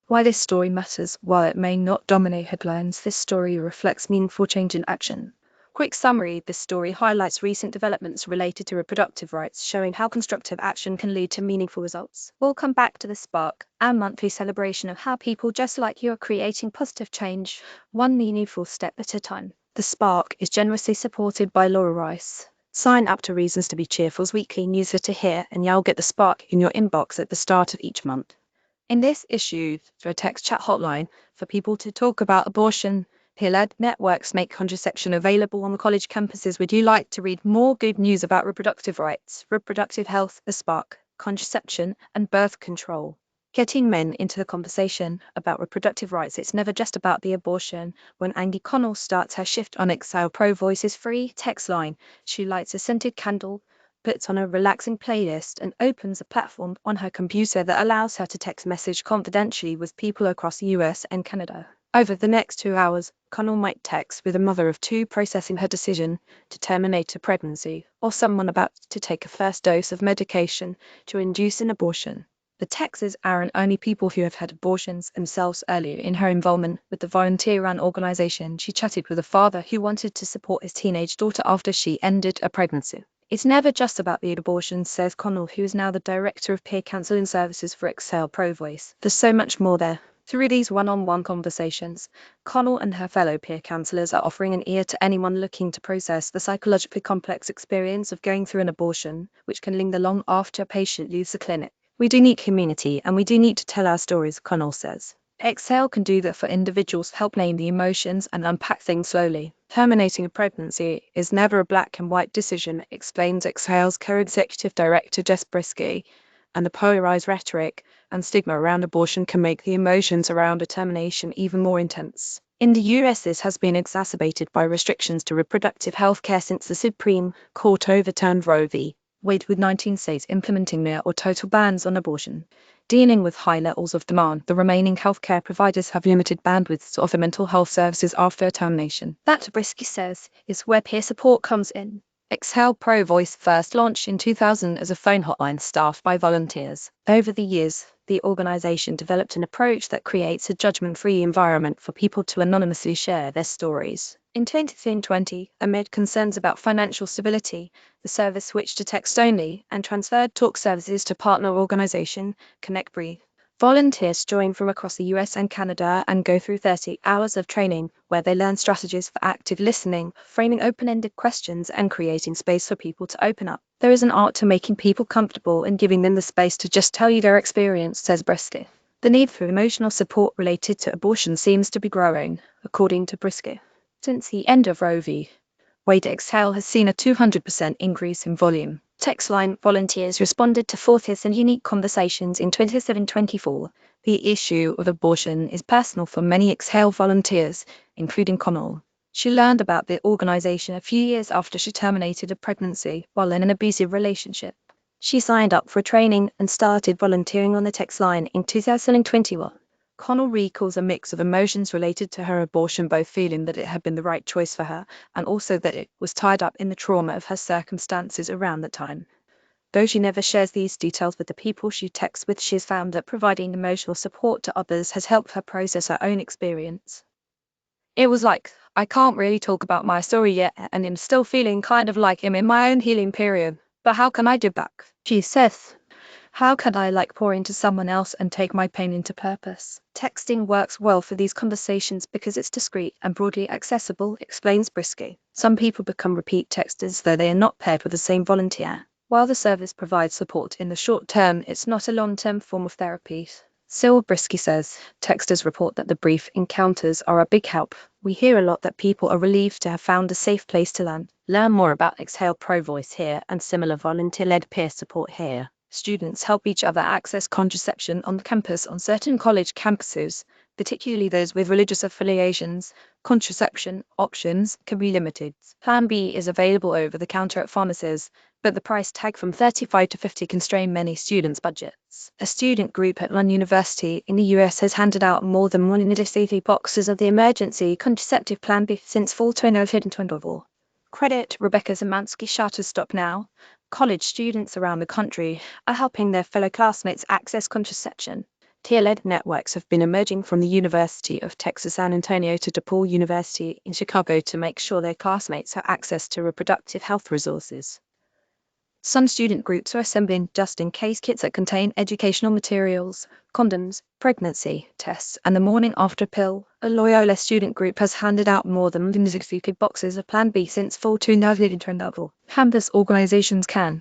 Why this story matters. While it may not dominate headlines, this story reflects meaningful change in action. Quick summary: this story highlights recent developments related to reproductive rights, showing how constructive action can lead to meaningful results. We'll come back to the Spark, our monthly celebration of how people just like you are creating positive change, one meaningful step at a time. The Spark is generously supported by Laura Rice. Sign up to Reasons to Be Cheerful's weekly newsletter here, and you'll get the Spark in your inbox at the start of each month. In this issue, through a text chat hotline for people to talk about abortion, peer-led networks make contraception available on college campuses. Would you like to read more good news about reproductive rights, reproductive health, the Spark, contraception, and birth control? Getting men into the conversation about reproductive rights. It's never just about the abortion. When Angie Connell starts her shift on Exhale Pro Voice's free text line, she lights a scented candle, puts on a relaxing playlist, and opens a platform on her computer that allows her to text message confidentially with people across the US and Canada. Over the next 2 hours, Connell might text with a mother of two processing her decision to terminate a pregnancy, or someone about to take a first dose of medication to induce an abortion. The texts aren't only people who have had abortions themselves. Earlier in her involvement with the volunteer-run organization, she chatted with a father who wanted to support his teenage daughter after she ended a pregnancy. It's never just about the abortion, says Connell, who is now the Director of Peer Counseling Services for Exhale Pro Voice. There's so much more there. Through these one-on-one conversations, Connell and her fellow peer counselors are offering an ear to anyone looking to process the psychologically complex experience of going through an abortion, which can linger long after a patient leaves the clinic. We do need community, and we do need to tell our stories, Connell says. Exhale can do that for individuals, help name the emotions and unpack things slowly. Terminating a pregnancy is never a black and white decision, explains Exhale's co-executive director Jess Brisky, and the polarized rhetoric and stigma around abortion can make the emotions around a termination even more intense. In the US, this has been exacerbated by restrictions to reproductive health care since the Supreme Court overturned Roe v. Wade, with 19 states implementing near or total bans on abortion. Dealing with high levels of demand, the remaining healthcare providers have limited bandwidth to offer mental health services after termination. That, Brisky says, is where peer support comes in. Exhale Pro Voice first launched in 2000 as a phone hotline staffed by volunteers. Over the years, the organization developed an approach that creates a judgment-free environment for people to anonymously share their stories. In 2020, amid concerns about financial stability, the service switched to text only and transferred talk services to partner organization Connect Breathe. Volunteers join from across the US and Canada and go through 30 hours of training where they learn strategies for active listening, framing open-ended questions, and creating space for people to open up. There is an art to making people comfortable and giving them the space to just tell you their experience, says Brisky. The need for emotional support related to abortion seems to be growing, according to Brisky. Since the end of Roe v. Wade, Exhale has seen a 200% increase in volume. Text line volunteers responded to 40th and unique conversations in 27-24. The issue of abortion is personal for many Exhale volunteers, including Connell. She learned about the organization a few years after she terminated a pregnancy while in an abusive relationship. She signed up for training and started volunteering on the text line in 2021. Connell recalls a mix of emotions related to her abortion, both feeling that it had been the right choice for her and also that it was tied up in the trauma of her circumstances around that time. Though she never shares these details with the people she texts with, she has found that providing emotional support to others has helped her process her own experience. It was like, I can't really talk about my story yet, and I'm still feeling kind of like I'm in my own healing period. But how can I do back? She says. How can I pour into someone else and take my pain into purpose? Texting works well for these conversations because it's discreet and broadly accessible, explains Brisky. Some people become repeat texters though they are not paired with the same volunteer. While the service provides support in the short term, it's not a long-term form of therapy. Syl Brisky says, texters report that the brief encounters are a big help. We hear a lot that people are relieved to have found a safe place to learn. Learn more about Exhale Pro Voice here and similar volunteer-led peer support here. Students help each other access contraception on campus. On certain college campuses, particularly those with religious affiliations, contraception options can be limited. Plan B is available over the counter at pharmacies, but the price tag from $35 to $50 can strain many students' budgets. A student group at one university in the US has handed out more than 180 boxes of the emergency contraceptive Plan B since fall 2024. Credit Rebecca Zamansky Shutterstop Now. College students around the country are helping their fellow classmates access contraception. Peer-led networks have been emerging from the University of Texas San Antonio to DePaul University in Chicago to make sure their classmates have access to reproductive health resources. Some student groups are assembling just-in-case kits that contain educational materials, condoms, pregnancy tests, and the morning after pill. A Loyola student group has handed out more than 160 boxes of Plan B since fall 2012. How these organizations can